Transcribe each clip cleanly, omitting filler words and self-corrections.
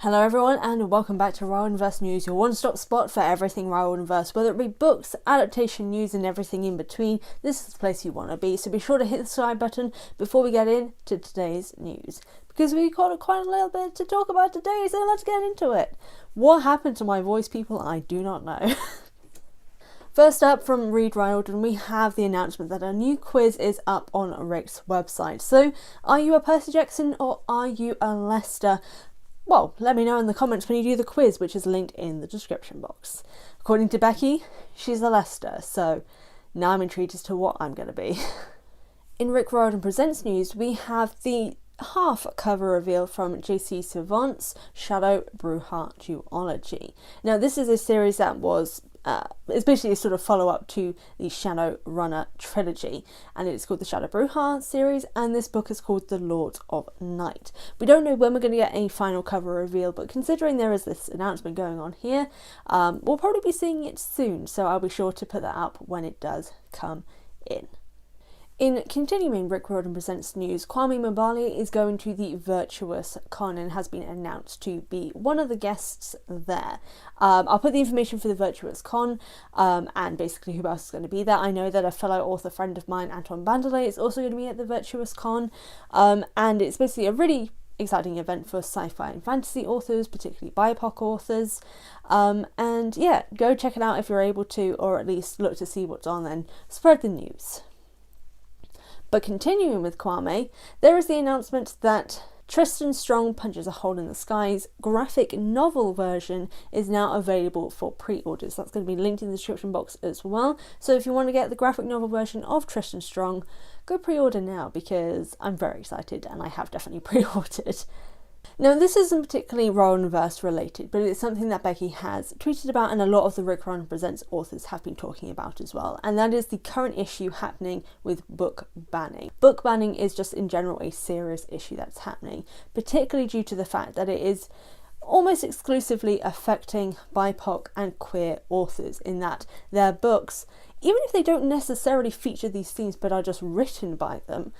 Hello everyone and welcome back to Riordanverse News, your one-stop spot for everything Riordanverse, whether it be books, adaptation news and everything in between. This is the place you want to be, so be sure to hit the subscribe button before we get into today's news, because we've got quite a little bit to talk about today, so let's get into it. What happened to my voice, people? I do not know. First up from Read Riordan, we have the announcement that a new quiz is up on Rick's website. So, are you a Percy Jackson or are you a Lester? Well, let me know in the comments when you do the quiz, which is linked in the description box. According to Becky, she's a Lester, so now I'm intrigued as to what I'm going to be. In Rick Riordan Presents news, we have the half cover reveal from JC Savant's Shadow Bruja duology. Now, this is a series that was it's basically a sort of follow-up to the Shadow Runner trilogy, and it's called the Shadow Bruja series, and this book is called The Lord of Night. We don't know when we're going to get a final cover reveal, but considering there is this announcement going on here, we'll probably be seeing it soon, so I'll be sure to put that up when it does come in. In continuing Rick Riordan Presents news, Kwame Mabali is going to the Virtuous Con and has been announced to be one of the guests there. I'll put the information for the Virtuous Con and basically who else is going to be there. I know that a fellow author friend of mine, Anton Bandelay, is also going to be at the Virtuous Con, and it's basically a really exciting event for sci-fi and fantasy authors, particularly BIPOC authors, and yeah, go check it out if you're able to, or at least look to see what's on and spread the news. But continuing with Kwame, there is the announcement that Tristan Strong Punches a Hole in the Sky's graphic novel version is now available for pre-orders. That's going to be linked in the description box as well. So if you want to get the graphic novel version of Tristan Strong, go pre-order now, because I'm very excited and I have definitely pre-ordered. Now, this isn't particularly Riordanverse related, but it's something that Becky has tweeted about and a lot of the Rick Riordan Presents authors have been talking about as well, and that is the current issue happening with book banning. Book banning is just in general a serious issue that's happening, particularly due to the fact that it is almost exclusively affecting BIPOC and queer authors, in that their books, even if they don't necessarily feature these themes but are just written by them,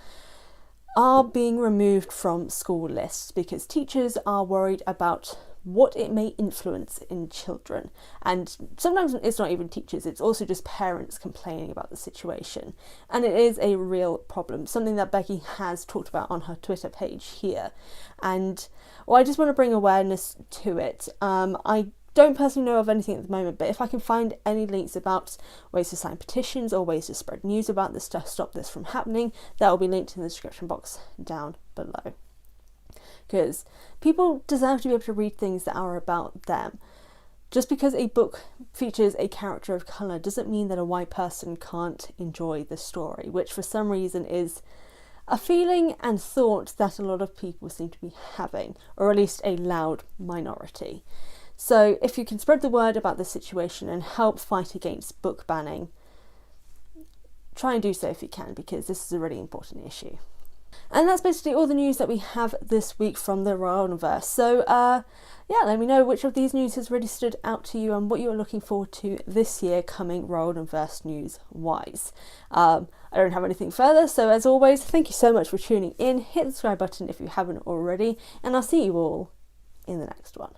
are being removed from school lists because teachers are worried about what it may influence in children. And sometimes it's not even teachers, it's also just parents complaining about the situation. And it is a real problem, something that Becky has talked about on her Twitter page here. And well, I just want to bring awareness to it. I don't personally know of anything at the moment, but if I can find any links about ways to sign petitions or ways to spread news about this to stop this from happening, that will be linked in the description box down below. Because people deserve to be able to read things that are about them. Just because a book features a character of colour doesn't mean that a white person can't enjoy the story, which for some reason is a feeling and thought that a lot of people seem to be having, or at least a loud minority. So if you can spread the word about the situation and help fight against book banning, try and do so if you can, because this is a really important issue. And that's basically all the news that we have this week from the Riordanverse. So yeah, let me know which of these news has really stood out to you and what you're looking forward to this year coming Riordanverse news wise. I don't have anything further, so as always, thank you so much for tuning in. Hit the subscribe button if you haven't already, and I'll see you all in the next one.